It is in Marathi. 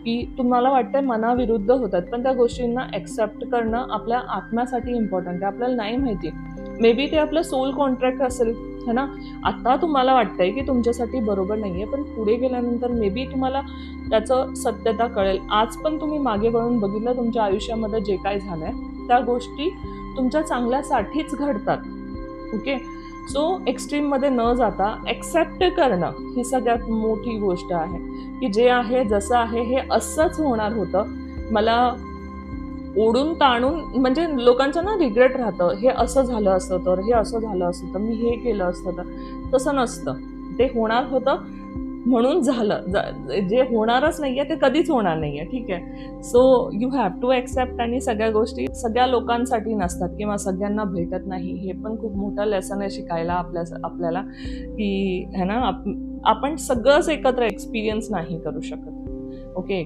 की तुम्हाला वाटतंय मनाविरुद्ध होतात, पण त्या गोष्टींना एक्सेप्ट करणं आपल्या आत्म्यासाठी इम्पॉर्टंट आहे. आपल्याला नाही माहिती, मे बी ते आपलं सोल कॉन्ट्रॅक्ट असेल, है ना. आता तुम्हाला वाटतंय की तुमच्यासाठी बरोबर नाहीये, पण पुढे गेल्यानंतर मे बी तुम्हाला त्याचं सत्यता कळेल. आज पण तुम्ही मागे वळून बघितलं तुमच्या आयुष्यामध्ये जे काय झालंय, त्या गोष्टी तुमच्या चांगल्यासाठीच घडतात. ओके. सो एक्स्ट्रीममध्ये न जाता एक्सेप्ट करणं ही सगळ्यात मोठी गोष्ट आहे, की जे आहे जसं आहे हे असंच होणार होतं. मला ओढून ताणून, म्हणजे लोकांचं ना रिग्रेट राहतं, हे असं झालं असतं तर, हे असं झालं असतं तर, मी हे केलं असतं तर. तसं नसतं. ते होणार होतं म्हणून झालं. जे होणारच नाहीये ते कधीच होणार नाहीये. ठीक आहे. So you have to accept. आणि सगळ्या गोष्टी सगळ्या लोकांसाठी नसतात किंवा सगळ्यांना भेटत नाही. हे पण खूप मोठं लेसन आहे शिकायला आपल्याला, की है ना, आपण सगळंच एकत्र एक्सपिरियन्स नाही करू शकत. ओके.